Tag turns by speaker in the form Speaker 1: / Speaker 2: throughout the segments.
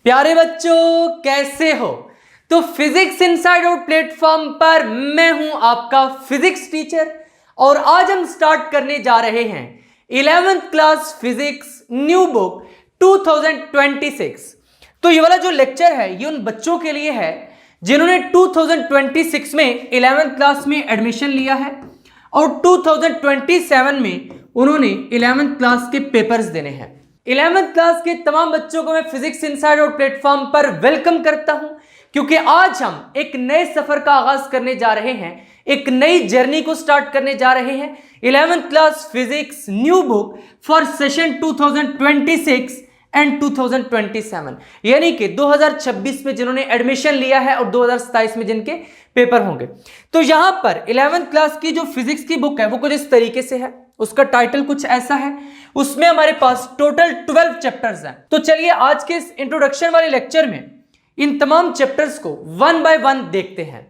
Speaker 1: प्यारे बच्चों कैसे हो। तो फिजिक्स इनसाइड आउट प्लेटफॉर्म पर मैं हूं आपका फिजिक्स टीचर और आज हम स्टार्ट करने जा रहे हैं 11th class physics new book 2026। तो ये वाला जो लेक्चर है ये उन बच्चों के लिए है जिन्होंने 2026 में 11th क्लास में एडमिशन लिया है और 2027 में उन्होंने 11th क्लास के पेपर्स देने हैं। 11th क्लास के तमाम बच्चों को मैं फिजिक्स इनसाइड आउट प्लेटफॉर्म पर वेलकम करता हूं, क्योंकि आज हम एक नए सफर का आगाज करने जा रहे हैं, एक नई जर्नी को स्टार्ट करने जा रहे हैं। 11th class physics new book for session 2026 and 2027, यानी कि 2026 में जिन्होंने एडमिशन लिया है और 2027 में जिनके पेपर होंगे। तो यहां पर 11th क्लास की जो फिजिक्स की बुक है वो कुछ इस तरीके से है, उसका टाइटल कुछ ऐसा है। उसमें हमारे पास टोटल 12 चैप्टर्स हैं। तो चलिए आज के इस इंट्रोडक्शन वाले लेक्चर में इन तमाम चैप्टर्स को वन बाय वन देखते हैं।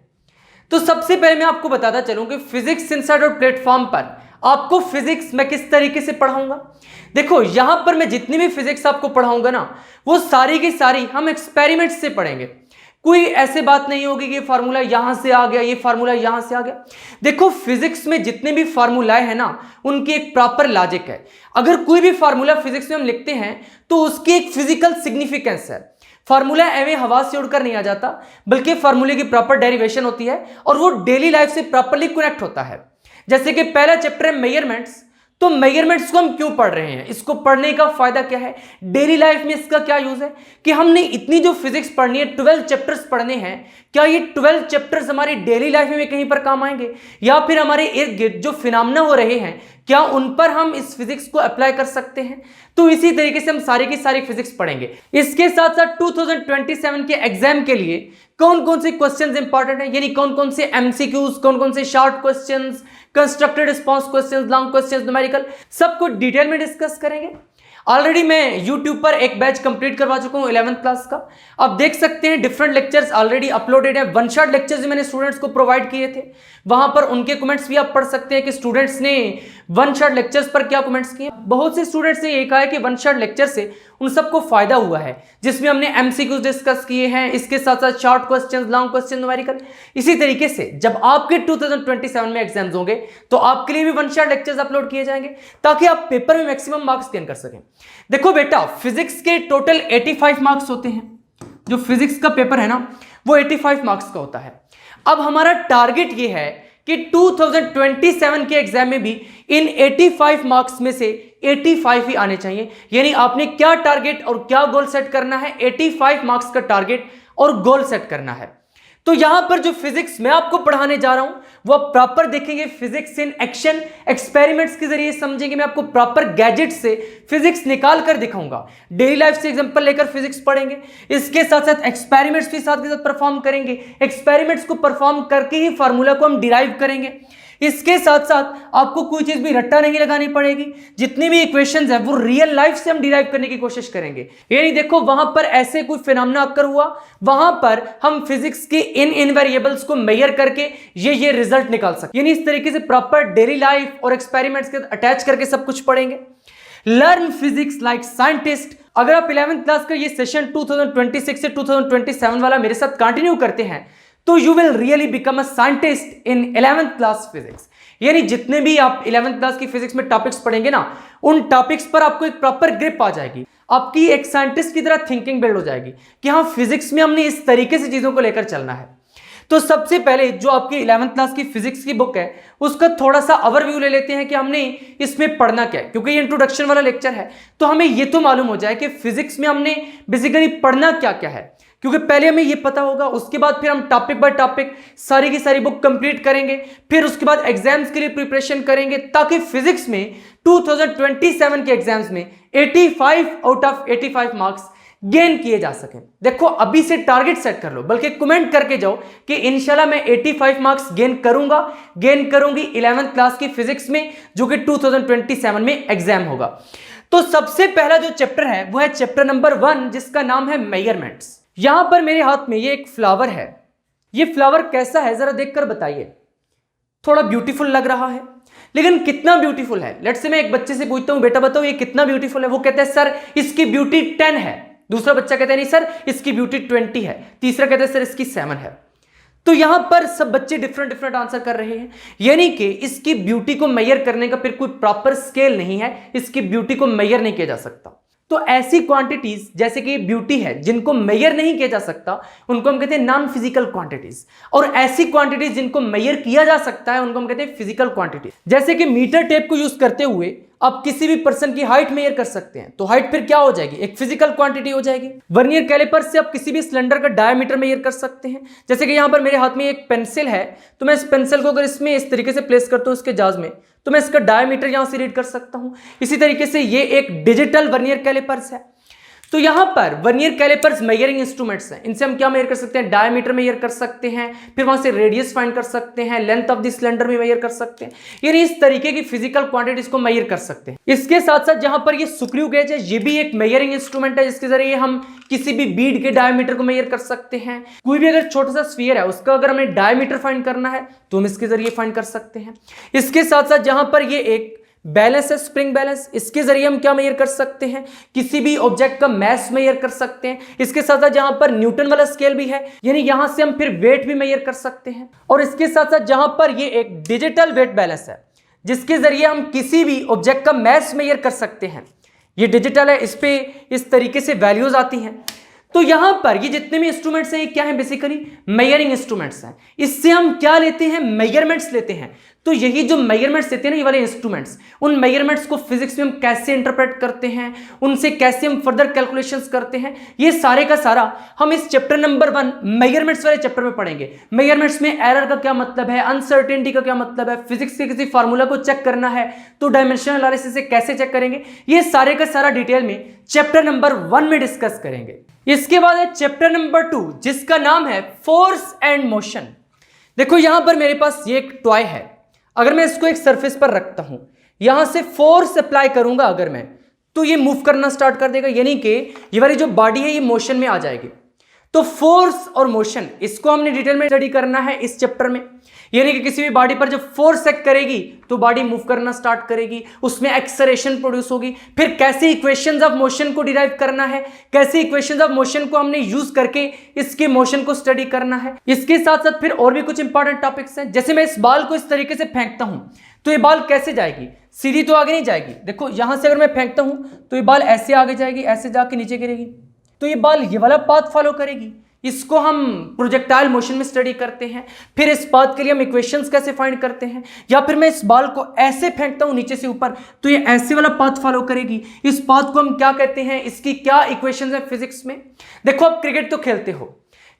Speaker 1: तो सबसे पहले मैं आपको बताता चलूं कि फिजिक्स इनसाइड आउट प्लेटफॉर्म पर आपको फिजिक्स मैं किस तरीके से पढ़ाऊंगा। देखो यहां पर मैं जितनी भी फिजिक्स आपको पढ़ाऊंगा ना, वो सारी की सारी हम एक्सपेरिमेंट से पढ़ेंगे। कोई ऐसे बात नहीं होगी कि ये फार्मूला यहां से आ गया, ये फार्मूला यहां से आ गया। देखो फिजिक्स में जितने भी फार्मूलाए हैं ना, उनकी एक प्रॉपर लॉजिक है। अगर कोई भी फार्मूला फिजिक्स में हम लिखते हैं तो उसकी एक फिजिकल सिग्निफिकेंस है। फार्मूला एवं हवा से उड़कर नहीं आ जाता, बल्कि फार्मूले की प्रॉपर डेरिवेशन होती है और वो डेली लाइफ से प्रॉपरली कनेक्ट होता है। जैसे कि पहला चैप्टर है मेजरमेंट्स। तो मेजरमेंट्स को हम क्यों पढ़ रहे हैं, इसको पढ़ने का फायदा क्या है, डेली लाइफ में इसका क्या यूज है, कि हमने इतनी जो फिजिक्स पढ़नी है 12 चैप्टर्स पढ़ने हैं, क्या ये 12 चैप्टर्स हमारी डेली लाइफ में कहीं पर काम आएंगे, या फिर हमारे इर्द गिर्द जो फिनोमेना हो रहे हैं क्या उन पर हम इस फिजिक्स को अप्लाई कर सकते हैं। तो इसी तरीके से हम सारी की सारी फिजिक्स पढ़ेंगे। इसके साथ साथ 2027 के एग्जाम के लिए कौन कौन से क्वेश्चंस इंपॉर्टेंट है, यानी कौन कौन से एमसीक्यूज, कौन कौन से short questions, constructed response questions, long questions, numerical, सब कुछ डिटेल में डिस्कस करेंगे। ऑलरेडी मैं YouTube पर एक बैच कंप्लीट करवा चुका हूं 11th क्लास का। आप देख सकते हैं डिफरेंट लेक्चर्स ऑलरेडी अपलोडेड है। वन शॉट लेक्चर्स मैंने स्टूडेंट्स को प्रोवाइड किए थे, वहां पर उनके कमेंट्स भी आप पढ़ सकते हैं कि स्टूडेंट्स ने वन शॉट लेक्चर्स पर क्या कमेंट्स किए। बहुत से स्टूडेंट्स ने ये कहा है कि वन शॉट लेक्चर से उन सबको फायदा हुआ है, जिसमें हमने एमसीक्यूज डिस्कस किए हैं, इसके साथ साथ short questions, long question, numerical. इसी तरीके से जब आपके 2027 में एग्जाम्स होंगे तो आपके लिए भी वन शॉट लेक्चर्स अपलोड किए जाएंगे, ताकि आप पेपर में मैक्सिमम मार्क्स गेन कर सकें। देखो बेटा फिजिक्स के टोटल 85 मार्क्स होते हैं। जो फिजिक्स का पेपर है ना वो 85 मार्क्स का होता है। अब हमारा टारगेट ये है कि 2027 के एग्जाम में भी इन 85 मार्क्स में से 85 ही आने चाहिए। यानी आपने क्या टारगेट और क्या गोल सेट करना है, 85 मार्क्स का टारगेट और गोल सेट करना है। तो यहां पर जो फिजिक्स मैं आपको पढ़ाने जा रहा हूं वो आप प्रॉपर देखेंगे, फिजिक्स इन एक्शन, एक्सपेरिमेंट्स के जरिए समझेंगे। मैं आपको प्रॉपर गैजेट से फिजिक्स निकाल कर दिखाऊंगा, डेली लाइफ से एग्जांपल लेकर फिजिक्स पढ़ेंगे। इसके साथ साथ एक्सपेरिमेंट्स भी साथ के साथ परफॉर्म करेंगे। एक्सपेरिमेंट्स को परफॉर्म करके ही फार्मूला को हम डिराइव करेंगे। इसके साथ साथ आपको कोई चीज भी रट्टा नहीं लगानी पड़ेगी। जितनी भी इक्वेशंस है वो रियल लाइफ से हम डिराइव करने की कोशिश करेंगे। यानी देखो वहां पर ऐसे कोई फिनोमेना अकर हुआ, वहां पर हम फिजिक्स के इन वेरिएबल्स को मेजर करके ये रिजल्ट निकाल सकते। यानी इस तरीके से प्रॉपर डेली लाइफ और एक्सपेरिमेंट्स के अटैच करके सब कुछ पढ़ेंगे। Learn physics like scientist. अगर आप 11th क्लास का ये सेशन 2026 से 2027 वाला मेरे साथ कंटिन्यू करते हैं तो you will really become a scientist in 11th class physics. यानी जितने भी आप 11th क्लास की फिजिक्स में टॉपिक्स पढ़ेंगे ना, उन टॉपिक्स पर आपको एक प्रॉपर ग्रिप आ जाएगी। आपकी एक साइंटिस्ट की तरह थिंकिंग बिल्ड हो जाएगी कि हाँ फिजिक्स में हमने इस तरीके से चीजों को लेकर चलना है। तो सबसे पहले जो आपकी 11th क्लास की फिजिक्स की बुक है उसका थोड़ा सा ओवरव्यू ले लेते हैं कि हमने इसमें पढ़ना क्या है। क्योंकि ये इंट्रोडक्शन वाला लेक्चर है तो हमें ये तो मालूम हो जाए कि फिजिक्स में हमने बेसिकली पढ़ना क्या क्या है, क्योंकि पहले हमें ये पता होगा। उसके बाद फिर हम टॉपिक बाय टॉपिक सारी की सारी बुक कंप्लीट करेंगे, फिर उसके बाद एग्जाम्स के लिए प्रिपरेशन करेंगे, ताकि फिजिक्स में 2027 के एग्जाम्स में 85 आउट ऑफ 85 मार्क्स गेन किए जा सकें। देखो अभी से टारगेट सेट कर लो, बल्कि कमेंट करके जाओ कि इंशाल्लाह मैं 85 मार्क्स गेन करूंगा, गेन करूंगी 11th क्लास की फिजिक्स में, जो कि 2027 में एग्जाम होगा। तो सबसे पहला जो चैप्टर है वो है चैप्टर नंबर 1, जिसका नाम है मेजरमेंट्स। यहां पर मेरे हाथ में ये एक फ्लावर है। ये फ्लावर कैसा है जरा देखकर बताइए। थोड़ा ब्यूटीफुल लग रहा है, लेकिन कितना ब्यूटीफुल है। लेट्स से मैं एक बच्चे से पूछता हूं बेटा बताओ ये कितना ब्यूटीफुल है, वो कहता है सर इसकी ब्यूटी 10 है। दूसरा बच्चा कहता है नहीं सर इसकी ब्यूटी 20 है, तीसरा कहता है सर इसकी 7 है। तो यहां पर सब बच्चे डिफरेंट डिफरेंट आंसर कर रहे हैं, यानी कि इसकी ब्यूटी को मेजर करने का फिर कोई प्रॉपर स्केल नहीं है, इसकी ब्यूटी को मेजर नहीं किया जा सकता। तो ऐसी क्वांटिटीज जैसे कि ब्यूटी है जिनको मेजर नहीं किया जा सकता उनको हम कहते हैं नॉन फिजिकल क्वांटिटीज, और ऐसी क्वांटिटीज जिनको मेजर किया जा सकता है उनको हम कहते हैं फिजिकल क्वांटिटीज। जैसे कि मीटर टेप को यूज करते हुए आप किसी भी पर्सन की हाइट मेजर कर सकते हैं, तो हाइट फिर क्या हो जाएगी, एक फिजिकल क्वांटिटी हो जाएगी। वर्नियर कैलिपर से आप किसी भी सिलेंडर का डायमीटर मेजर कर सकते हैं। जैसे कि यहां पर मेरे हाथ में एक पेंसिल है, तो मैं इस पेंसिल को अगर इसमें इस तरीके से प्लेस करता हूं इसके जाज में, तो मैं इसका डायमीटर यहां से रीड कर सकता हूं। इसी तरीके से ये एक डिजिटल वर्नियर कैलिपर्स है। तो यहां पर वर्नियर कैलिपर्स मेजरिंग इंस्ट्रूमेंट्स हैं, इनसे हम क्या मेजर कर सकते हैं, डायमीटर मेजर कर सकते हैं, फिर वहां से रेडियस फाइंड कर सकते हैं, लेंथ ऑफ द सिलेंडर भी मेजर कर सकते हैं, यानी इस तरीके की फिजिकल क्वांटिटीज को मेजर कर सकते हैं। इसके साथ साथ जहां पर ये स्क्रू गेज है, ये भी एक मेजरिंग इंस्ट्रूमेंट है जिसके जरिए हम किसी भी बीड के डायमीटर को मेजर कर सकते हैं। कोई भी अगर छोटा सा स्फीयर है उसका अगर हमें डायमीटर फाइंड करना है तो हम इसके जरिए फाइंड कर सकते हैं। इसके साथ साथ जहां पर ये एक बैलेंस है, स्प्रिंग बैलेंस, इसके जरिए हम क्या मेजर कर सकते हैं, किसी भी ऑब्जेक्ट का मास मेजर कर सकते हैं। इसके साथ साथ जहां पर न्यूटन वाला स्केल भी है, यानी यहां से हम फिर वेट भी मेजर कर सकते हैं। और इसके साथ साथ जहां पर ये एक डिजिटल वेट बैलेंस है जिसके जरिए हम किसी भी ऑब्जेक्ट का मास मेजर कर सकते हैं। ये डिजिटल है, इस पे इस तरीके से वैल्यूज आती हैं। तो यहां पर ये जितने भी इंस्ट्रूमेंट्स हैं ये क्या है, बेसिकली मेजरिंग इंस्ट्रूमेंट्स हैं। इससे हम क्या लेते हैं, मेजरमेंट्स लेते हैं। तो यही जो मेजरमेंट्स लेते हैं ना, ये वाले इंस्ट्रूमेंट्स, उन मेजरमेंट्स को फिजिक्स में हम कैसे इंटरप्रेट करते हैं, उनसे कैसे हम फर्दर कैलकुलेशंस करते हैं, ये सारे का सारा हम इस चैप्टर नंबर 1 मेजरमेंट्स वाले चैप्टर में पढ़ेंगे। मेजरमेंट्स में एरर का क्या मतलब है, अनसर्टेनिटी का क्या मतलब है, फिजिक्स के किसी फार्मूला को चेक करना है तो डायमेंशनल एनालिसिस से कैसे चेक करेंगे, ये सारे का सारा डिटेल में चैप्टर नंबर 1 में डिस्कस करेंगे। इसके बाद है चैप्टर नंबर 2 जिसका नाम है फोर्स एंड मोशन। देखो यहां पर मेरे पास ये एक टॉय है, अगर मैं इसको एक सरफेस पर रखता हूं, यहां से फोर्स अप्लाई करूंगा अगर मैं, तो ये मूव करना स्टार्ट कर देगा, यानी कि ये वाली जो बॉडी है ये मोशन में आ जाएगी। तो फोर्स और मोशन इसको हमने डिटेल में स्टडी करना है इस चैप्टर में, यानी कि किसी भी बॉडी पर जब फोर्स एक्ट करेगी तो बॉडी मूव करना स्टार्ट करेगी, उसमें एक्सेलरेशन प्रोड्यूस होगी। फिर कैसे इक्वेशंस ऑफ मोशन को डिराइव करना है, कैसे इक्वेशंस ऑफ मोशन को हमने यूज करके इसके मोशन को स्टडी करना है। इसके साथ साथ फिर और भी कुछ इंपॉर्टेंट टॉपिक्स हैं, जैसे मैं इस बॉल को इस तरीके से फेंकता हूं तो ये बॉल कैसे जाएगी, सीधी तो आगे नहीं जाएगी। देखो यहां से अगर मैं फेंकता हूं तो ये बॉल ऐसे आगे जाएगी, ऐसे जाके नीचे गिरेगी, तो ये बॉल ये वाला पाथ फॉलो करेगी। इसको हम प्रोजेक्टाइल मोशन में स्टडी करते हैं। फिर इस पाथ के लिए हम इक्वेशंस कैसे फाइंड करते हैं, या फिर मैं इस बॉल को ऐसे फेंकता हूं नीचे से ऊपर तो ये ऐसे वाला पाथ फॉलो करेगी। इस पाथ को हम क्या कहते हैं, इसकी क्या इक्वेशंस है फिजिक्स में। देखो आप क्रिकेट तो खेलते हो,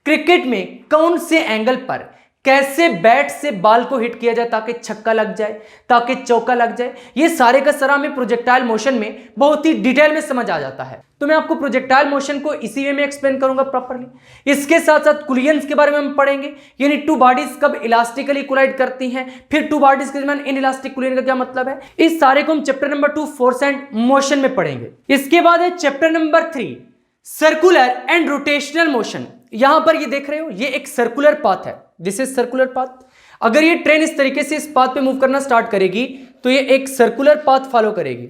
Speaker 1: क्रिकेट में कौन से एंगल पर कैसे बैट से बॉल को हिट किया जाए ताकि छक्का लग जाए, ताकि चौका लग जाए, ये सारे का सारा में प्रोजेक्टाइल मोशन में बहुत ही डिटेल में समझ आ जाता है। तो मैं आपको प्रोजेक्टाइल मोशन को इसी वे में एक्सप्लेन करूंगा प्रॉपर्ली। इसके साथ साथ कुलियंस के बारे में हम पढ़ेंगे, यानी टू बॉडीज कब इलास्टिकली कोलाइड करती हैं, फिर टू बॉडीज के दरमियान इनइलास्टिक कुलियन का क्या मतलब है, इस सारे को हम chapter number 2 force and motion में पढ़ेंगे। इसके बाद है chapter number 3 circular and rotational motion. यहां पर ये देख रहे हो, ये एक सर्कुलर पाथ है, दिस इज सर्कुलर पाथ। अगर ये ट्रेन इस तरीके से इस पाथ पे मूव करना स्टार्ट करेगी तो ये एक सर्कुलर पाथ फॉलो करेगी।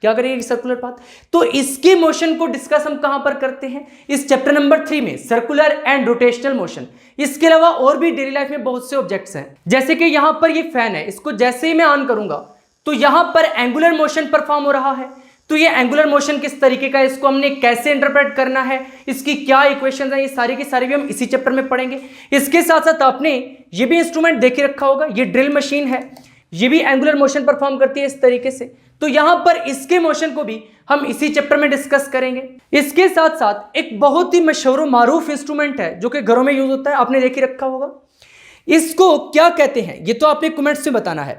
Speaker 1: क्या करेगी, सर्कुलर पाथ। तो इसके मोशन को डिस्कस हम कहां पर करते हैं, इस चैप्टर नंबर 3 में, सर्कुलर एंड रोटेशनल मोशन। इसके अलावा और भी डेली लाइफ में बहुत से ऑब्जेक्ट्स हैं, जैसे कि यहां पर ये फैन है, इसको जैसे ही मैं ऑन करूंगा तो यहां पर एंगुलर मोशन परफॉर्म हो रहा है। तो ये एंगुलर मोशन किस तरीके का है, इसको हमने कैसे इंटरप्रेट करना है, इसकी क्या इक्वेशंस हैं, ये सारी की सारी भी हम इसी चैप्टर में पढ़ेंगे। इसके साथ साथ आपने ये भी इंस्ट्रूमेंट देख के रखा होगा, ये ड्रिल मशीन है, ये भी एंगुलर मोशन परफॉर्म करती है इस तरीके से। तो यहां पर इसके मोशन को भी हम इसी चैप्टर में डिस्कस करेंगे। इसके साथ साथ एक बहुत ही मशहूर मारूफ इंस्ट्रूमेंट है जो कि घरों में यूज होता है, आपने देख ही रखा होगा। इसको क्या कहते हैं ये तो आपने कमेंट्स में बताना है,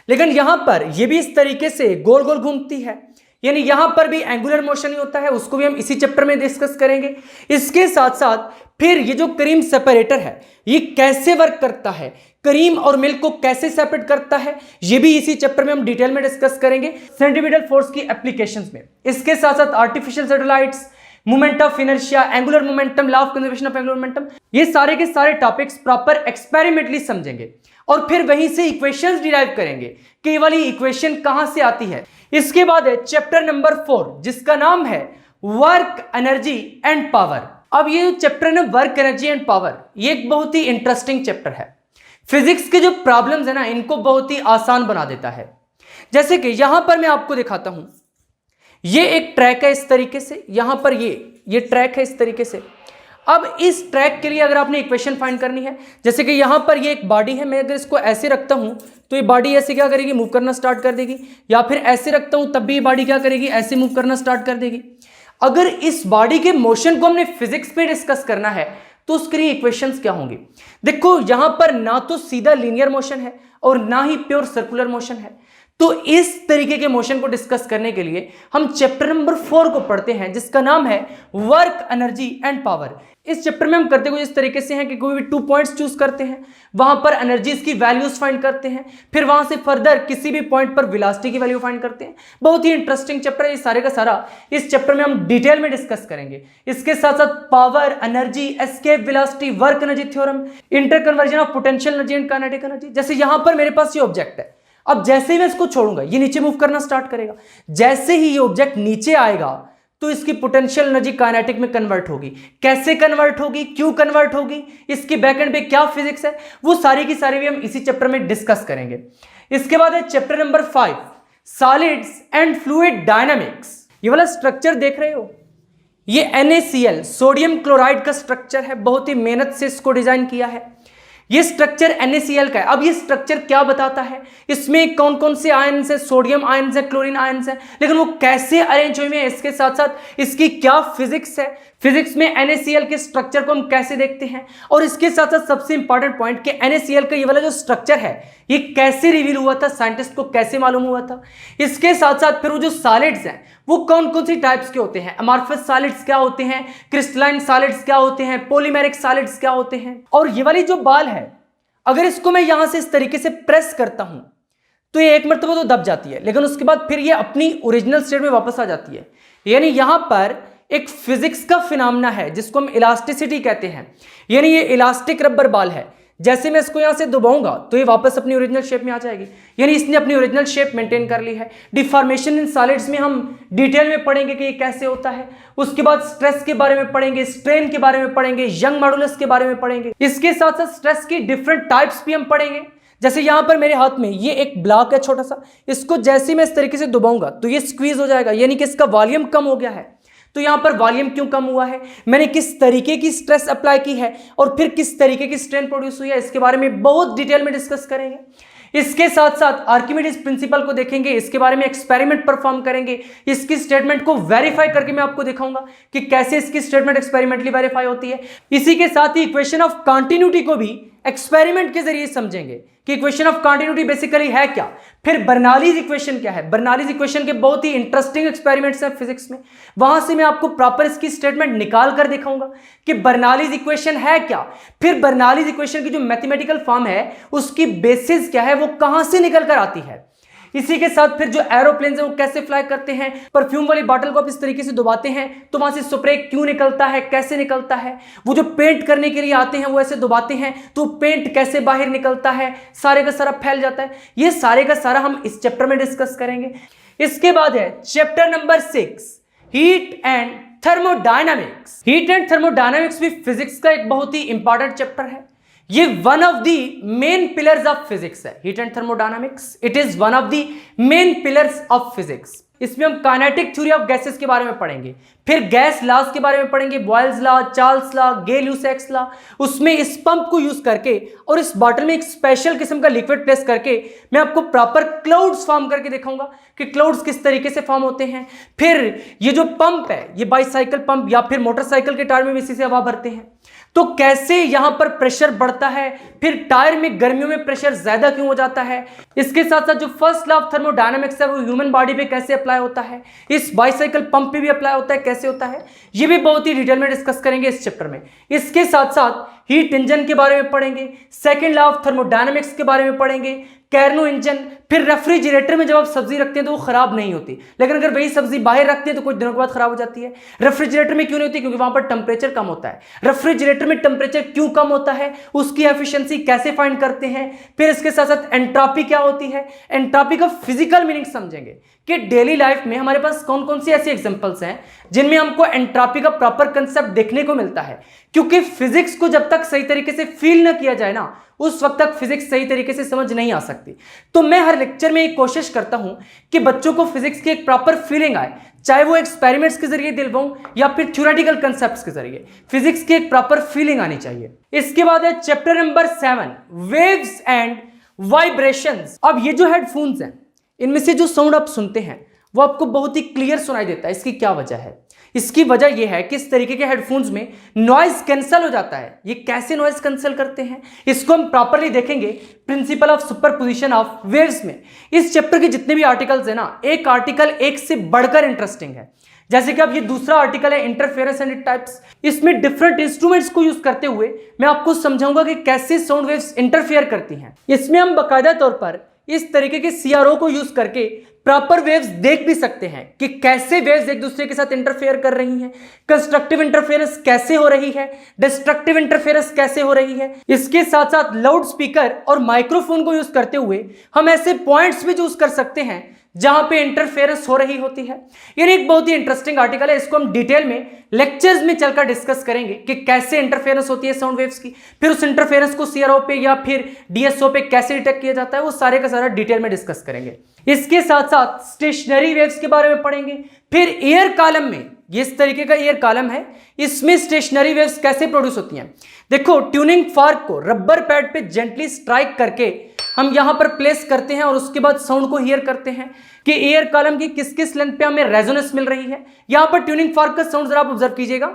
Speaker 1: लेकिन यहां पर ये भी इस तरीके से गोल गोल घूमती है, यानी यहां पर भी एंगुलर मोशन ही होता है, उसको भी हम इसी चैप्टर में डिस्कस करेंगे। इसके साथ साथ फिर ये जो क्रीम सेपरेटर है ये कैसे वर्क करता है, क्रीम और मिल्क को कैसे सेपरेट करता है, ये भी इसी चैप्टर में हम डिटेल में डिस्कस करेंगे सेंट्रीपिटल फोर्स की एप्लीकेशंस में। इसके साथ साथ artificial satellites, moment of inertia, angular momentum, law of conservation of angular momentum, ये सारे के सारे टॉपिक्स प्रॉपर एक्सपेरिमेंटली समझेंगे और फिर वहीं से इक्वेशंस डिराइव करेंगे कि ये वाली इक्वेशन कहां से आती है। इसके बाद है चैप्टर नंबर 4 जिसका नाम है वर्क एनर्जी एंड पावर। अब ये जो चैप्टर है ना वर्क एनर्जी एंड पावर, ये एक बहुत ही इंटरेस्टिंग चैप्टर है। फिजिक्स के जो प्रॉब्लम्स है ना इनको बहुत ही आसान बना देता है। जैसे कि यहां पर मैं आपको दिखाता हूं, ये एक ट्रैक है इस तरीके से, यहां पर ये ट्रैक है इस तरीके से। अब इस ट्रैक के लिए अगर आपने इक्वेशन फाइंड करनी है, जैसे कि यहां पर ये एक बॉडी है, मैं अगर इसको ऐसे रखता हूं तो ये बॉडी ऐसे क्या करेगी, मूव करना स्टार्ट कर देगी, या फिर ऐसे रखता हूं तब भी ये बॉडी क्या करेगी, ऐसे मूव करना स्टार्ट कर देगी। अगर इस बॉडी के मोशन को हमने फिजिक्स में डिस्कस करना है तो उसके लिए इक्वेशंस क्या होंगी। देखो यहां पर ना तो सीधा लीनियर मोशन है और ना ही प्योर सर्कुलर मोशन है, तो इस तरीके के मोशन को डिस्कस करने के लिए हम चैप्टर नंबर 4 को पढ़ते हैं जिसका नाम है वर्क एनर्जी एंड पावर। इस चैप्टर में हम करते कुछ इस तरीके से हैं कि कोई भी 2 पॉइंट्स चूज करते हैं, वहां पर एनर्जीज की वैल्यूज फाइंड करते हैं, फिर वहां से फर्दर किसी भी पॉइंट पर वेलोसिटी की वैल्यू फाइंड करते हैं। बहुत ही इंटरेस्टिंग चैप्टर है, ये सारे का सारा इस चैप्टर में हम डिटेल में डिस्कस करेंगे। इसके साथ साथ power, energy, escape velocity, work energy theorem, interconversion of potential energy and kinetic energy. जैसे यहां पर मेरे पास ये ऑब्जेक्ट है, अब जैसे ही मैं इसको छोड़ूंगा ये नीचे मूव करना स्टार्ट करेगा, जैसे ही ये ऑब्जेक्ट नीचे आएगा तो इसकी पोटेंशियल एनर्जी काइनेटिक में कन्वर्ट होगी। कैसे कन्वर्ट होगी, क्यों कन्वर्ट होगी, इसकी बैकएंड पे क्या फिजिक्स है, वो सारी की सारी भी हम इसी चैप्टर में डिस्कस करेंगे। इसके बाद है chapter number 5 solids and fluid dynamics. ये वाला स्ट्रक्चर देख रहे हो, ये NaCl सोडियम क्लोराइड का स्ट्रक्चर है, बहुत ही मेहनत से इसको डिजाइन किया है। ये स्ट्रक्चर NaCl का है। अब ये स्ट्रक्चर क्या बताता है, इसमें कौन कौन से आयन्स है, सोडियम आयन्स है, क्लोरीन आयन्स है, लेकिन वो कैसे अरेंज हुए हैं, इसके साथ साथ इसकी क्या फिजिक्स है, फिजिक्स में NaCl के स्ट्रक्चर को हम कैसे देखते हैं, और इसके साथ साथ सबसे इंपॉर्टेंट पॉइंट कि NaCl का ये वाला जो स्ट्रक्चर है ये कैसे रिवील हुआ था, साइंटिस्ट को कैसे मालूम हुआ था। इसके साथ साथ फिर वो जो सॉलिड्स हैं वो कौन कौन सी टाइप्स के होते हैं, अमॉर्फस सॉलिड्स क्या होते हैं, क्रिस्टलाइन सॉलिड्स क्या होते हैं, पॉलीमेरिक सॉलिड्स क्या होते हैं। और ये वाली जो बाल है अगर इसको मैं यहां से इस तरीके से प्रेस करता हूं तो ये एक मरतबा तो दब जाती है, लेकिन उसके बाद फिर ये अपनी ओरिजिनल स्टेट में वापस आ जाती है। यानी यहां पर एक फिजिक्स का फिनोमेना है जिसको हम इलास्टिसिटी कहते हैं, यानी ये इलास्टिक रबर बाल है। जैसे मैं इसको यहां से दबाऊंगा तो ये वापस अपनी ओरिजिनल शेप में आ जाएगी, यानी इसने अपनी ओरिजिनल शेप मेंटेन कर ली है। डिफॉर्मेशन इन सॉलिड्स में हम डिटेल में पढ़ेंगे कि ये कैसे होता है। उसके बाद स्ट्रेस के बारे में पढ़ेंगे, स्ट्रेन के बारे में पढ़ेंगे, यंग मॉडुलस के बारे में पढ़ेंगे। इसके साथ साथ स्ट्रेस की डिफरेंट टाइप्स भी हम पढ़ेंगे। जैसे यहां पर मेरे हाथ में ये एक ब्लॉक है छोटा सा, इसको जैसे ही मैं इस तरीके से दबाऊंगा तो ये स्क्वीज हो जाएगा, यानी कि इसका वॉल्यूम कम हो गया है। तो यहां पर वॉल्यूम क्यों कम हुआ है, मैंने किस तरीके की स्ट्रेस अप्लाई की है और फिर किस तरीके की स्ट्रेन प्रोड्यूस हुई है, इसके बारे में बहुत डिटेल में डिस्कस करेंगे। इसके साथ साथ आर्किमिडीज प्रिंसिपल को देखेंगे, इसके बारे में एक्सपेरिमेंट परफॉर्म करेंगे, इसकी स्टेटमेंट को वेरीफाई करके मैं आपको दिखाऊंगा कि कैसे इसकी स्टेटमेंट एक्सपेरिमेंटली वेरीफाई होती है। इसी के साथ ही इक्वेशन ऑफ कंटिन्यूटी को भी एक्सपेरिमेंट के जरिए समझेंगे कि इक्वेशन ऑफ कंटिन्यूटी बेसिकली है क्या, फिर बर्नौलीज इक्वेशन क्या है। बर्नौलीज इक्वेशन के बहुत ही इंटरेस्टिंग एक्सपेरिमेंट्स हैं फिजिक्स में, वहां से मैं आपको प्रॉपर इसकी स्टेटमेंट निकाल कर दिखाऊंगा कि बर्नौलीज इक्वेशन है क्या, फिर बर्नौलीज इक्वेशन की जो मैथमेटिकल फॉर्म है उसकी बेसिस क्या है, वो कहां से निकल कर आती है। इसी के साथ फिर जो एरोप्लेन है वो कैसे फ्लाई करते हैं, परफ्यूम वाली बॉटल को आप इस तरीके से दबाते हैं तो वहां से स्प्रे क्यों निकलता है, कैसे निकलता है, वो जो पेंट करने के लिए आते हैं वो ऐसे दबाते हैं तो पेंट कैसे बाहर निकलता है, सारे का सारा फैल जाता है। ये सारे का सारा हम इस चैप्टर में डिस्कस करेंगे। इसके बाद है chapter number 6 heat and thermodynamics. Heat and thermodynamics भी फिजिक्स का एक बहुत ही इंपॉर्टेंट चैप्टर है। ये one of the main pillars of physics है। Heat and thermodynamics it is one of the main pillars of physics. इसमें हम काइनेटिक थ्योरी ऑफ गैसेस के बारे में पढ़ेंगे, फिर गैस लॉज के बारे में पढ़ेंगे, Boyle's law, Charles law, Gay-Lussac's law. उसमें इस पंप को यूज करके और इस बॉटल में एक स्पेशल किस्म का लिक्विड प्लेस करके मैं आपको प्रॉपर क्लाउड्स फॉर्म करके दिखाऊंगा कि क्लाउड्स किस तरीके से फॉर्म होते हैं। फिर ये जो पंप है ये बाईसाइकिल पंप या फिर मोटरसाइकिल के टायर में इसी से हवा भरते हैं, तो कैसे यहां पर प्रेशर बढ़ता है, फिर टायर में गर्मियों में प्रेशर ज्यादा क्यों हो जाता है। इसके साथ साथ जो फर्स्ट लॉ ऑफ थर्मोडायनामिक्स है वो ह्यूमन बॉडी पे कैसे अप्लाई होता है, इस बाईसाइकिल पंप पे भी अप्लाई होता है, कैसे होता है, ये भी बहुत ही डिटेल में डिस्कस करेंगे इस चैप्टर में। इसके साथ साथ हीट इंजन के बारे में पढ़ेंगे, सेकंड लॉ ऑफ थर्मोडायनामिक्स के बारे में पढ़ेंगे, कैरनो इंजन, फिर रेफ्रिजरेटर में जब आप सब्जी रखते हैं तो वो खराब नहीं होती, लेकिन अगर वही सब्जी बाहर रखते हैं तो कुछ दिनों के बाद खराब हो जाती है। रेफ्रिजरेटर में क्यों नहीं होती? क्योंकि वहां पर टेम्परेचर कम होता है। रेफ्रिजरेटर में टेम्परेचर क्यों कम होता है, उसकी एफिशिएंसी कैसे फाइंड करते हैं, फिर इसके साथ साथ एंट्रोपी क्या होती है, एंट्रोपी का फिजिकल मीनिंग समझेंगे कि डेली लाइफ में हमारे पास कौन कौन सी ऐसी एग्जांपल्स हैं जिनमें हमको एंट्रोपी का प्रॉपर कंसेप्ट देखने को मिलता है। क्योंकि फिजिक्स को जब तक सही तरीके से फील ना किया जाए ना, उस वक्त तक फिजिक्स सही तरीके से समझ नहीं आ सकती। तो मैं हर लेक्चर में एक कोशिश करता हूं कि बच्चों को फिजिक्स की एक प्रॉपर फीलिंग आए, चाहे वो एक्सपेरिमेंट्स के जरिए दिलवाऊं या फिर थ्योरेटिकल कंसेप्ट्स के जरिए, फिजिक्स की एक प्रॉपर फीलिंग आनी चाहिए। इसके बाद है chapter number 7, waves and vibrations. अब ये जो हेडफोन्स हैं, इनमें से जो साउंड आप सुनते हैं वो आपको बहुत ही क्लियर सुनाई देता है। इसकी क्या वजह है? इसकी वजह यह है कि इस तरीके के हेडफोन्स में नॉइज कैंसिल हो जाता है। ये कैसे नॉइज कैंसिल करते हैं इसको हम प्रॉपरली देखेंगे principle of superposition of waves में। इस चैप्टर के जितने भी आर्टिकल्स है ना, एक आर्टिकल एक से बढ़कर इंटरेस्टिंग है। जैसे कि अब ये दूसरा आर्टिकल है इंटरफेरेंस एंड इट टाइप्स। इसमें डिफरेंट इंस्ट्रूमेंट्स को यूज करते हुए मैं आपको समझाऊंगा कि कैसे साउंड वेव्स इंटरफेयर करती हैं। इसमें हम बाकायदा तौर पर इस तरीके के सीआरओ को यूज करके प्रॉपर वेव्स देख भी सकते हैं कि कैसे वेव्स एक दूसरे के साथ इंटरफेयर कर रही हैं, कंस्ट्रक्टिव इंटरफेरेंस कैसे हो रही है, डिस्ट्रक्टिव इंटरफेरेंस कैसे हो रही है। इसके साथ साथ लाउड स्पीकर और माइक्रोफोन को यूज करते हुए हम ऐसे पॉइंट्स भी यूज कर सकते हैं जहां पे इंटरफेरेंस हो रही होती है। यानी एक बहुत ही इंटरेस्टिंग आर्टिकल है। इसको हम डिटेल में लेक्चर्स में चलकर डिस्कस करेंगे कि कैसे इंटरफेरेंस होती है साउंड वेव्स की, फिर उस इंटरफेरेंस को सीआरओ पे या फिर डीएसओ पे कैसे डिटेक्ट किया जाता है, वो सारे का सारा डिटेल में डिस्कस करेंगे। इसके साथ साथ स्टेशनरी वेव्स के बारे में पढ़ेंगे। फिर एयर कॉलम में, ये इस तरीके का एयर कॉलम है, इसमें स्टेशनरी वेव्स कैसे प्रोड्यूस होती हैं। देखो, ट्यूनिंग फॉर्क को रबर पैड पे जेंटली स्ट्राइक करके हम यहां पर प्लेस करते हैं और उसके बाद साउंड को हियर करते हैं कि एयर कॉलम की किस किस लेंथ पे हमें रेजोनेंस मिल रही है। यहां पर ट्यूनिंग फॉर्क का साउंड जरा आप ऑब्जर्व कीजिएगा।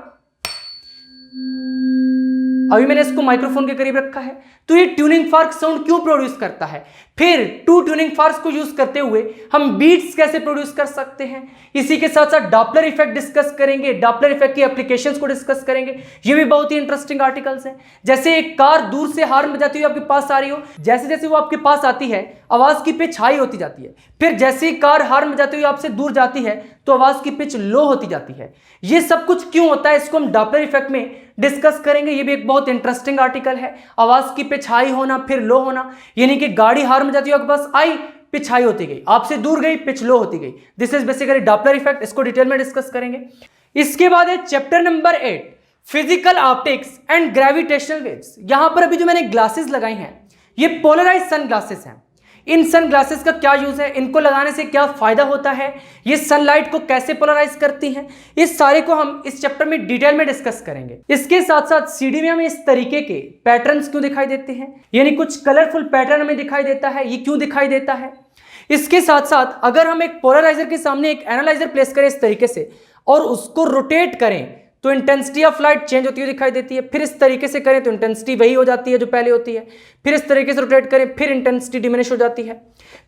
Speaker 1: अभी मैंने इसको माइक्रोफोन के करीब रखा है, तो ये ट्यूनिंग फॉर्क साउंड क्यों प्रोड्यूस करता है। फिर 2 ट्यूनिंग फॉर्क्स को यूज करते हुए हम बीट्स कैसे प्रोड्यूस कर सकते हैं। इसी के साथ साथ डॉपलर इफेक्ट डिस्कस करेंगे, डॉपलर इफेक्ट की एप्लीकेशंस को डिस्कस करेंगे। ये भी बहुत ही इंटरेस्टिंग आर्टिकल्स हैं। जैसे एक कार दूर से हॉर्न बजाती हुई आपके पास आ रही हो, जैसे जैसे वो आपके पास आती है आवाज की पिच हाई होती जाती है, फिर जैसे ही कार हॉर्न बजाती हुई आपसे दूर जाती है तो आवाज की पिच लो होती जाती है। ये सब कुछ क्यों होता है, इसको हम डॉपलर इफेक्ट में डिस्कस करेंगे। ये भी एक बहुत इंटरेस्टिंग आर्टिकल है। आवाज की पिच हाई होना फिर लो होना, यानी कि गाड़ी हॉर्न बजाती हुई आपके पास आई, पिच हाई होती गई, आपसे दूर गई, पिच लो होती गई। This is basically Doppler effect. इसको डिटेल में डिस्कस करेंगे। इसके बाद है chapter number 8, physical optics and gravitational waves. यहां पर अभी जो मैंने ग्लासेस लगाई हैं ये पोलराइज सन ग्लासेस हैं। इन सन ग्लासेस का क्या यूज है, इनको लगाने से क्या फायदा होता है, ये सनलाइट को कैसे पोलराइज करती हैं, इस सारे को हम इस चैप्टर में डिटेल में डिस्कस करेंगे। इसके साथ साथ सीडी में हमें इस तरीके के पैटर्न्स क्यों दिखाई देते हैं, यानी कुछ कलरफुल पैटर्न हमें दिखाई देता है, ये क्यों दिखाई देता है। इसके साथ साथ अगर हम एक पोलराइजर के सामने एक एनालाइजर प्लेस करें इस तरीके से और उसको रोटेट करें तो इंटेंसिटी ऑफ लाइट चेंज होती हुई दिखाई देती है। फिर इस तरीके से करें तो इंटेंसिटी वही हो जाती है जो पहले होती है। फिर इस तरीके से रोटेट करें फिर इंटेंसिटी डिमिनिश हो जाती है।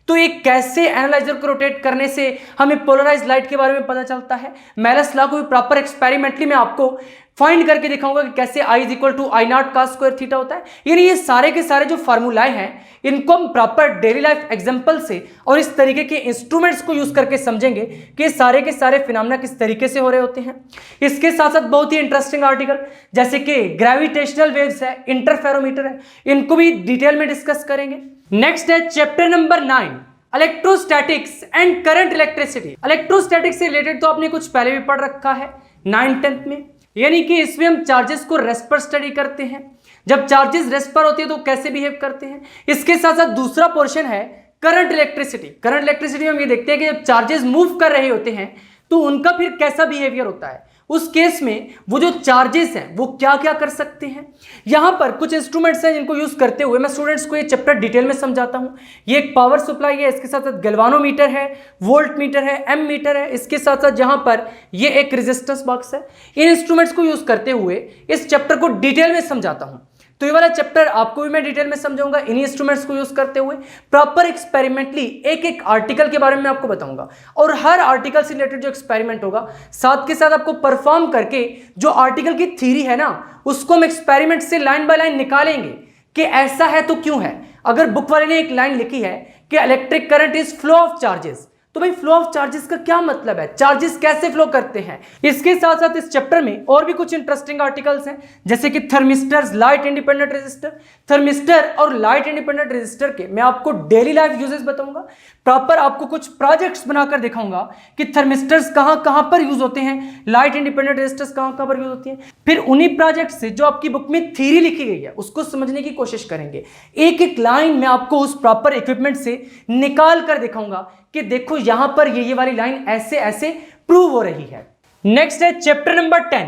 Speaker 1: तो ये कैसे एनालाइजर को रोटेट करने से हमें पोलराइज्ड लाइट के बारे में पता चलता है। मेलस लॉ को भी प्रॉपर एक्सपेरिमेंटली मैं आपको फाइंड करके दिखाऊंगा कि कैसे I = I0 cos square theta होता है। यानी ये सारे के सारे जो फार्मूलाए हैं इनको हम प्रॉपर डेली लाइफ एग्जांपल से और इस तरीके के इंस्ट्रूमेंट्स को यूज करके समझेंगे कि सारे के सारे फिनोमेना किस तरीके से हो रहे होते हैं। इसके साथ साथ बहुत ही इंटरेस्टिंग आर्टिकल जैसे कि ग्रेविटेशनल वेव्स है, इंटरफेरोमीटर है, इनको भी डिटेल में डिस्कस करेंगे। नेक्स्ट है chapter number 9, electrostatics and current electricity. Electrostatics से रिलेटेड तो आपने कुछ पहले भी पढ़ रखा है 9th-10th में, यानी कि इसमें हम चार्जेस को रेस्ट पर स्टडी करते हैं। जब चार्जेस रेस्ट पर होती है तो कैसे बिहेव करते हैं। इसके साथ साथ दूसरा पोर्शन है करंट इलेक्ट्रिसिटी। करंट इलेक्ट्रिसिटी में हम ये देखते हैं कि जब चार्जेस मूव कर रहे होते हैं तो उनका फिर कैसा बिहेवियर होता है। उस केस में वो जो चार्जेस हैं वो क्या क्या कर सकते हैं। यहां पर कुछ इंस्ट्रूमेंट्स हैं जिनको यूज करते हुए मैं स्टूडेंट्स को ये चैप्टर डिटेल में समझाता हूं। ये एक पावर सप्लाई है, इसके साथ साथ गैल्वानोमीटर है, वोल्ट मीटर है, एम मीटर है, इसके साथ साथ जहां पर ये एक रेजिस्टेंस बॉक्स है। इन इंस्ट्रूमेंट्स को यूज करते हुए इस चैप्टर को डिटेल में समझाता हूं। तो ये वाला चैप्टर आपको भी मैं डिटेल में समझाऊंगा इन्हीं इंस्ट्रूमेंट्स को यूज करते हुए। प्रॉपर एक्सपेरिमेंटली एक एक आर्टिकल के बारे में आपको बताऊंगा और हर आर्टिकल से रिलेटेड जो एक्सपेरिमेंट होगा साथ के साथ आपको परफॉर्म करके जो आर्टिकल की थ्योरी है ना उसको हम एक्सपेरिमेंट से लाइन बाय लाइन निकालेंगे कि ऐसा है तो क्यों है, अगर बुक वाले ने एक लाइन लिखी है कि electric current is flow of charges, तो भाई फ्लो ऑफ चार्जेस का क्या मतलब है, चार्जेस कैसे फ्लो करते हैं। इसके साथ साथ इस चैप्टर में और भी कुछ इंटरेस्टिंग आर्टिकल्स हैं, जैसे कि thermistors, light independent resistor. Thermistor और लाइट इंडिपेंडेंट रेजिस्टर के मैं आपको डेली लाइफ यूजेस बताऊंगा, प्रॉपर आपको कुछ प्रोजेक्ट्स बनाकर दिखाऊंगा कि थर्मिस्टर्स कहां कहां पर यूज होते हैं, लाइट इंडिपेंडेंट रेजिस्टर्स कहां कहां पर यूज होती हैं। फिर उन्हीं प्रोजेक्ट से जो आपकी बुक में थ्योरी लिखी गई है उसको समझने की कोशिश करेंगे। एक एक लाइन मैं आपको उस प्रॉपर इक्विपमेंट से निकाल कर दिखाऊंगा कि देखो यहां पर ये वाली लाइन ऐसे ऐसे प्रूव हो रही है। नेक्स्ट है चैप्टर नंबर 10,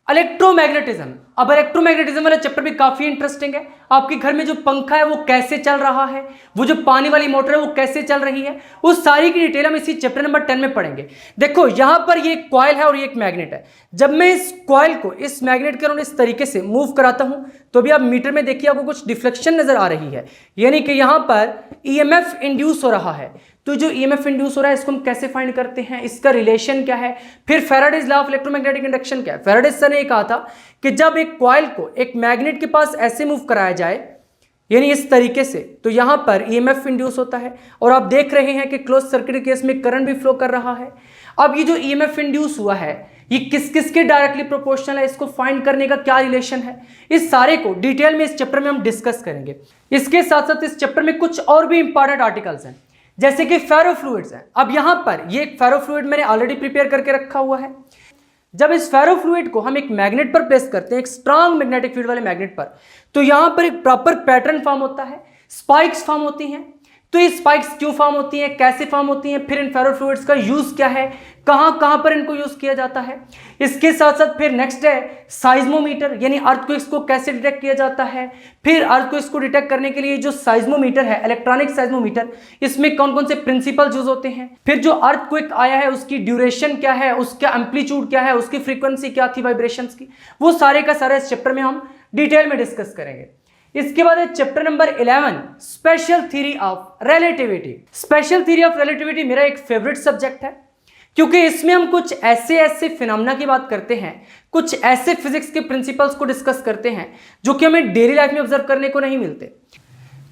Speaker 1: इलेक्ट्रोमैग्नेटिज्म। अब इलेक्ट्रोमैग्नेटिज्म वाला चैप्टर भी काफी इंटरेस्टिंग है। आपके घर में जो पंखा है वो कैसे चल रहा है, वो जो पानी वाली मोटर है वो कैसे चल रही है, उस सारी की डिटेल हम इसी चैप्टर नंबर 10 में पढ़ेंगे। देखो यहां पर ये एक कॉइल है और ये एक मैग्नेट है। जब मैं इस कॉइल को इस मैग्नेट के अराउंड इस तरीके से मूव कराता हूं तो भी आप मीटर में देखिए आपको कुछ डिफ्लेक्शन नजर आ रही है, यानी कि यहां पर ईएमएफ इंड्यूस हो रहा है। तो जो ईएमएफ इंड्यूस हो रहा है इसको हम कैसे फाइंड करते हैं, इसका रिलेशन क्या है, फिर Faraday's law of electromagnetic induction क्या है। फैराडेज सर ने कहा था कि जब एक कॉइल को एक मैग्नेट के पास ऐसे मूव कराया जाए यानी इस तरीके से, तो यहां पर ईएमएफ इंड्यूस होता है। और आप देख रहे हैं कि क्लोज सर्किट केस में करंट भी फ्लो कर रहा है। अब ये जो ईएमएफ इंड्यूस हुआ है ये किस किस के डायरेक्टली प्रोपोर्शनल है, इसको फाइंड करने का क्या रिलेशन है, इस सारे को डिटेल में इस चैप्टर में हम डिस्कस करेंगे। इसके साथ साथ इस चैप्टर में कुछ और भी इंपॉर्टेंट आर्टिकल्स हैं, जैसे कि फेरोफ्लूइड्स हैं। अब यहां पर ये एक फेरोफ्लूइड मैंने ऑलरेडी प्रिपेयर करके रखा हुआ है। जब इस फेरोफ्लूइड को हम एक मैग्नेट पर प्लेस करते हैं, एक स्ट्रांग मैग्नेटिक फील्ड वाले मैग्नेट पर, तो यहां पर एक प्रॉपर पैटर्न फॉर्म होता है, स्पाइक्स फॉर्म होती हैं। तो ये स्पाइक्स क्यों फॉर्म होती हैं, कैसे फॉर्म होती हैं, फिर इन फेरोफ्लूइड्स का यूज क्या है, कहां कहां पर इनको यूज किया जाता है। इसके साथ साथ फिर नेक्स्ट है साइज्मोमीटर, यानी अर्थक्वेक्स को कैसे डिटेक्ट किया जाता है। फिर अर्थक्वेक्स को डिटेक्ट करने के लिए जो साइज्मोमीटर है, इलेक्ट्रॉनिक साइज्मोमीटर, इसमें कौन कौन से प्रिंसिपल यूज होते हैं। फिर जो अर्थक्वेक आया है उसकी ड्यूरेशन क्या है, उसका एम्पलीट्यूड क्या है, उसकी फ्रीक्वेंसी क्या थी वाइब्रेशंस की, वो सारे का सारा इस चैप्टर में हम डिटेल में डिस्कस करेंगे। इसके बाद है chapter number 11, special theory of relativity. Special theory of relativity मेरा एक फेवरेट सब्जेक्ट है, क्योंकि इसमें हम कुछ ऐसे फिनोमेना की बात करते हैं, कुछ ऐसे फिजिक्स के प्रिंसिपल्स को डिस्कस करते हैं जो कि हमें डेली लाइफ में ऑब्जर्व करने को नहीं मिलते।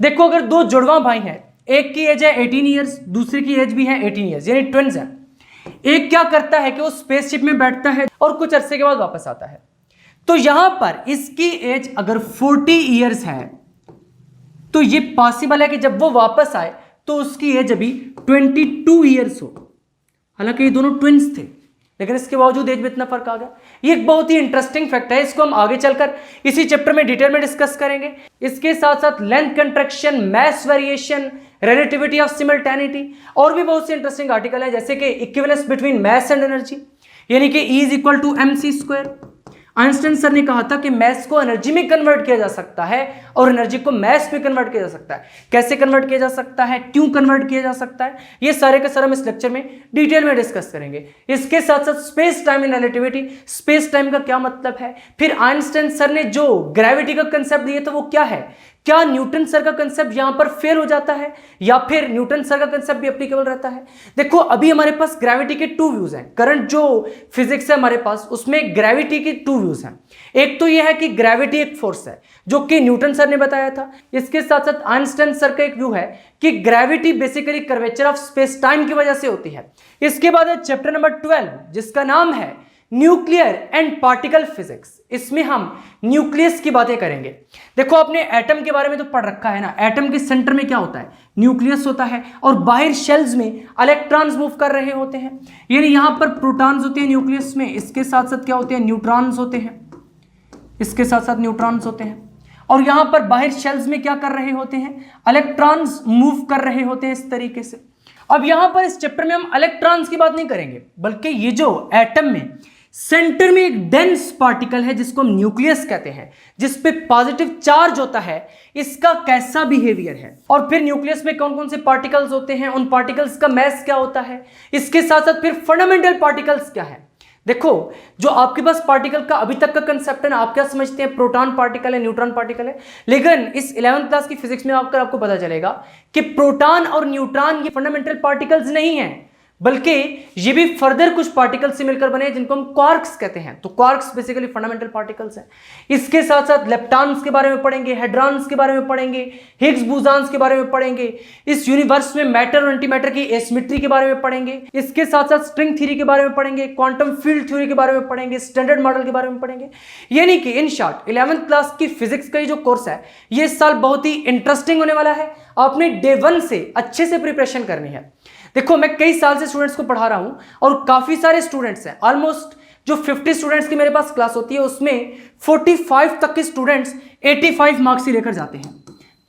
Speaker 1: देखो अगर दो जुड़वा भाई हैं, एक की एज है 18 ईयर्स, दूसरे की एज भी है 18 ईयर्स, यानी ट्विन्स हैं। एक क्या करता है कि वो स्पेसशिप में बैठता है और कुछ अरसे के बाद वापस आता है। तो यहां पर इसकी एज अगर 40 ईयर्स है तो ये पॉसिबल है कि जब वो वापस आए तो उसकी एज अभी 22 ईयर्स हो। हालांकि ये दोनों ट्विन्स थे, लेकिन इसके बावजूद एज में इतना फर्क आ गया। ये एक बहुत ही इंटरेस्टिंग फैक्ट है, इसको हम आगे चलकर इसी चैप्टर में डिटेल में डिस्कस करेंगे। इसके साथ साथ length contraction, mass variation, relativity of simultaneity, और भी बहुत से इंटरेस्टिंग आर्टिकल है, जैसे कि equivalence between mass and energy, यानी कि E is equal to mc²। Einstein sir ने कहा था कि मैस को एनर्जी में कन्वर्ट किया जा सकता है और एनर्जी को मैस में कन्वर्ट किया जा सकता है। कैसे कन्वर्ट किया जा सकता है, क्यों कन्वर्ट किया जा सकता है, ये सारे के सारे हम इस लेक्चर में डिटेल में डिस्कस करेंगे। इसके साथ साथ space time in relativity, space time का क्या मतलब है। फिर आइंस्टाइन सर ने जो ग्रेविटी का कंसेप्ट दिया था वो क्या है, क्या न्यूटन सर का कंसेप्ट यहां पर फेल हो जाता है या फिर न्यूटन सर का कंसेप्ट भी एप्लीकेबल रहता है। देखो अभी हमारे पास ग्रेविटी के 2 व्यूज हैं। करंट जो फिजिक्स है हमारे पास उसमें ग्रेविटी के 2 व्यूज हैं। एक तो यह है कि ग्रेविटी एक फोर्स है जो कि न्यूटन सर ने बताया था। इसके साथ साथ आइंस्टाइन सर का एक व्यू है कि gravity basically curvature of space time की वजह से होती है। इसके बाद है चैप्टर नंबर 12 जिसका नाम है न्यूक्लियर एंड पार्टिकल फिजिक्स। इसमें हम न्यूक्लियस की बातें करेंगे। देखो आपने एटम के बारे में तो पढ़ रखा है ना, एटम के सेंटर में क्या होता है, न्यूक्लियस होता है और बाहर शेल्स में इलेक्ट्रॉन्स मूव कर रहे होते हैं, यानी यहां पर प्रोटॉन्स होते हैं न्यूक्लियस में। इसके साथ साथ क्या होते हैं, न्यूट्रॉन्स होते हैं, इसके साथ साथ न्यूट्रॉन्स होते हैं। और यहां पर बाहर शेल्स में क्या कर रहे होते हैं, इलेक्ट्रॉन्स मूव कर रहे होते हैं इस तरीके से। अब यहां पर इस चैप्टर में हम इलेक्ट्रॉन्स की बात नहीं करेंगे, बल्कि ये जो एटम में सेंटर में एक डेंस पार्टिकल है जिसको हम न्यूक्लियस कहते हैं, जिस पे पॉजिटिव चार्ज होता है, इसका कैसा बिहेवियर है। और फिर न्यूक्लियस में कौन कौन से पार्टिकल्स होते हैं, उन पार्टिकल्स का मैस क्या होता है। इसके साथ साथ फिर फंडामेंटल पार्टिकल्स क्या है। देखो जो आपके पास पार्टिकल का अभी तक का कंसेप्ट है ना, आप क्या समझते हैं, प्रोटॉन पार्टिकल है, न्यूट्रॉन पार्टिकल है। लेकिन इस 11th क्लास की फिजिक्स में आकर आपको पता चलेगा कि प्रोटॉन और न्यूट्रॉन ये फंडामेंटल पार्टिकल्स नहीं है, बल्कि ये भी फर्दर कुछ पार्टिकल से मिलकर बने हैं जिनको हम क्वार्क्स कहते हैं। तो क्वार्क्स बेसिकली फंडामेंटल पार्टिकल्स हैं। इसके साथ साथ लेप्टॉन्स के बारे में पढ़ेंगे, हेड्रॉन्स के बारे में पढ़ेंगे, हिग्स बोसॉन्स के बारे में पढ़ेंगे, इस यूनिवर्स में मैटर और एंटीमैटर की एसिमेट्री के बारे में पढ़ेंगे, इसके साथ साथ स्ट्रिंग थ्योरी के बारे में पढ़ेंगे, क्वांटम फील्ड थ्योरी के बारे में पढ़ेंगे, स्टैंडर्ड मॉडल के बारे में पढ़ेंगे। यानी कि इन शॉर्ट 11th क्लास की फिजिक्स का ये जो कोर्स है ये इस साल बहुत ही इंटरेस्टिंग होने वाला है। आपने डे 1 से अच्छे से प्रिपरेशन करनी है। देखो, मैं कई साल से स्टूडेंट्स को पढ़ा रहा हूं और काफी सारे स्टूडेंट्स हैं। ऑलमोस्ट जो 50 स्टूडेंट्स की मेरे पास क्लास होती है उसमें 45 तक के स्टूडेंट्स 85 मार्क्स ही लेकर जाते हैं।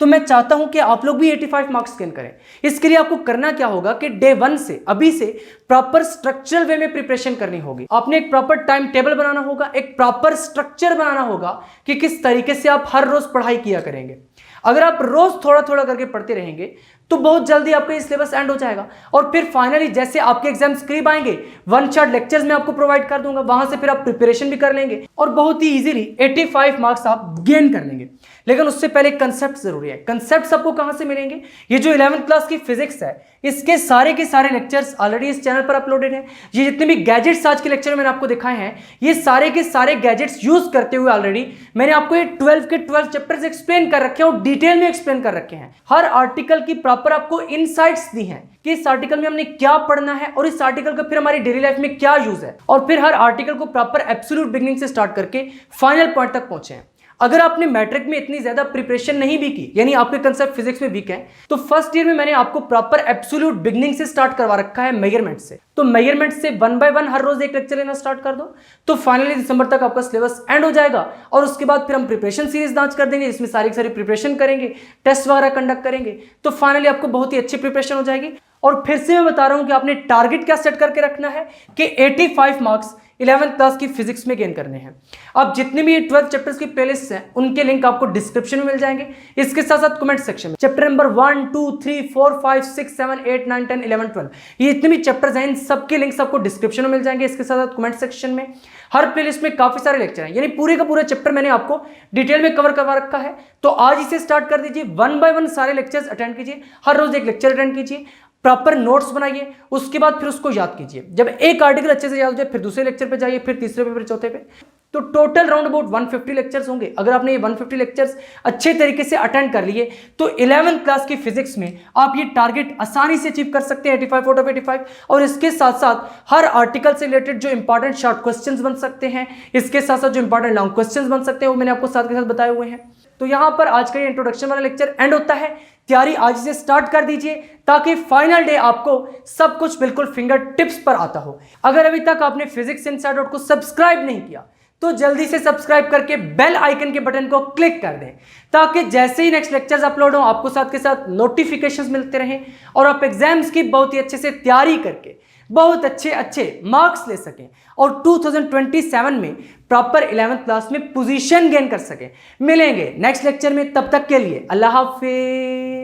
Speaker 1: तो मैं चाहता हूं कि आप लोग भी 85 मार्क्स गेन करें। इसके लिए आपको करना क्या होगा कि डे 1 से अभी से प्रॉपर स्ट्रक्चरल वे में प्रिपरेशन करनी होगी। आपने एक प्रॉपर टाइम टेबल बनाना होगा, एक प्रॉपर स्ट्रक्चर बनाना होगा कि किस तरीके से आप हर रोज पढ़ाई किया करेंगे। अगर आप रोज थोड़ा थोड़ा करके पढ़ते रहेंगे तो बहुत जल्दी आपका ये सिलेबस एंड हो जाएगा और फिर फाइनली जैसे आपके एग्जाम्स करीब आएंगे 1 शॉट लेक्चर्स में आपको प्रोवाइड कर दूंगा, वहां से फिर आप प्रिपरेशन भी कर लेंगे और बहुत ही इजीली 85 मार्क्स आप गेन कर लेंगे। लेकिन उससे पहले कंसेप्ट जरूरी है। कंसेप्ट आपको कहां से मिलेंगे? ये जो 11th क्लास की फिजिक्स है इसके सारे के सारे लेक्चर्स ऑलरेडी इस चैनल पर अपलोडेड हैं। ये जितने भी गैजेट्स आज के लेक्चर में मैंने आपको दिखाए हैं ये सारे के सारे गैजेट्स यूज करते हुए ऑलरेडी मैंने आपको ये 12 के 12 चैप्टर्स एक्सप्लेन कर रखे हैं और डिटेल में एक्सप्लेन कर रखे हैं। हर आर्टिकल की प्रॉपर आपको इनसाइट्स दी हैं कि इस आर्टिकल में हमने क्या पढ़ना है और इस आर्टिकल का फिर हमारी डेली लाइफ में क्या यूज है और फिर हर आर्टिकल को प्रॉपर एब्सोल्यूट बिगनिंग से स्टार्ट करके फाइनल पॉइंट तक पहुंचे हैं। अगर आपने मैट्रिक में इतनी ज्यादा प्रिपरेशन नहीं भी की, यानी आपके कंसेप्ट फिजिक्स में वीक है, तो फर्स्ट ईयर में मैंने आपको प्रॉपर एब्सोल्यूट बिगनिंग से स्टार्ट करवा रखा है मेजरमेंट से। तो मेजरमेंट से 1 बाय 1 हर रोज एक लेक्चर लेना स्टार्ट कर दो तो फाइनली दिसंबर तक आपका सिलेबस एंड हो जाएगा और उसके बाद फिर हम प्रिपरेशन सीरीज लॉन्च कर देंगे जिसमें सारी सारी प्रिपरेशन करेंगे, टेस्ट वगैरह कंडक्ट करेंगे। तो फाइनली आपको बहुत ही अच्छी प्रिपरेशन हो जाएगी। और फिर से मैं बता रहा हूं कि आपने टारगेट क्या सेट करके रखना है कि 85 मार्क्स 11th क्लास की फिजिक्स में गेन करने हैं। अब जितने भी 12 चैप्टर्स की प्लेलिस्ट हैं उनके लिंक आपको डिस्क्रिप्शन में मिल जाएंगे। इसके साथ साथ कमेंट सेक्शन में चैप्टर नंबर 1, 2, 3, 4, 5, 6, 7, 8, 9, 10, 11, 12 ये जितने भी चैप्टर्स हैं इन सबके लिंक्स आपको डिस्क्रिप्शन में मिल जाएंगे। इसके साथ साथ कमेंट सेक्शन में हर प्लेलिस्ट में काफी सारे लेक्चर हैं, यानी पूरे का पूरा चैप्टर मैंने आपको डिटेल में कवर करवा रखा है। तो आज इसे स्टार्ट कर दीजिए, 1 बाय 1 सारे लेक्चर्स अटेंड कीजिए, हर रोज एक लेक्चर अटेंड कीजिए, प्रॉपर नोट्स बनाइए, उसके बाद फिर उसको याद कीजिए। जब एक आर्टिकल अच्छे से याद हो जाए फिर दूसरे लेक्चर पे जाइए, फिर तीसरे पे, फिर चौथे पे। तो टोटल राउंड अबाउट 150 लेक्चर्स होंगे। अगर आपने ये 150 लेक्चर्स अच्छे तरीके से अटेंड कर लिए तो 11th क्लास की फिजिक्स में आप ये टारगेट आसानी से अचीव कर सकते हैं, 85 आउट ऑफ 85। और इसके साथ साथ हर आर्टिकल से रिलेटेड जो इंपॉर्टेंट शॉर्ट क्वेश्चंस बन सकते हैं, इसके साथ साथ जो इंपॉर्टेंट लॉन्ग क्वेश्चंस बन सकते हैं वो मैंने आपको साथ के साथ बताए हुए हैं। तो यहां पर आज का ये इंट्रोडक्शन वाला लेक्चर एंड होता है। तैयारी आज से स्टार्ट कर दीजिए ताकि फाइनल डे आपको सब कुछ बिल्कुल फिंगर टिप्स पर आता हो। अगर अभी तक आपने फिजिक्स इनसाइडर को सब्सक्राइब नहीं किया तो जल्दी से सब्सक्राइब करके बेल आइकन के बटन को क्लिक कर दें ताकि जैसे ही नेक्स्ट लेक्चर्स अपलोड हो आपको साथ के साथ नोटिफिकेशंस मिलते रहें और आप एग्जाम्स की बहुत ही अच्छे से तैयारी करके बहुत अच्छे मार्क्स ले सकें और 2027 में प्रॉपर 11th क्लास में पोजीशन गेन कर सकें। मिलेंगे नेक्स्ट लेक्चर में, तब तक के लिए अल्लाह हाफिज।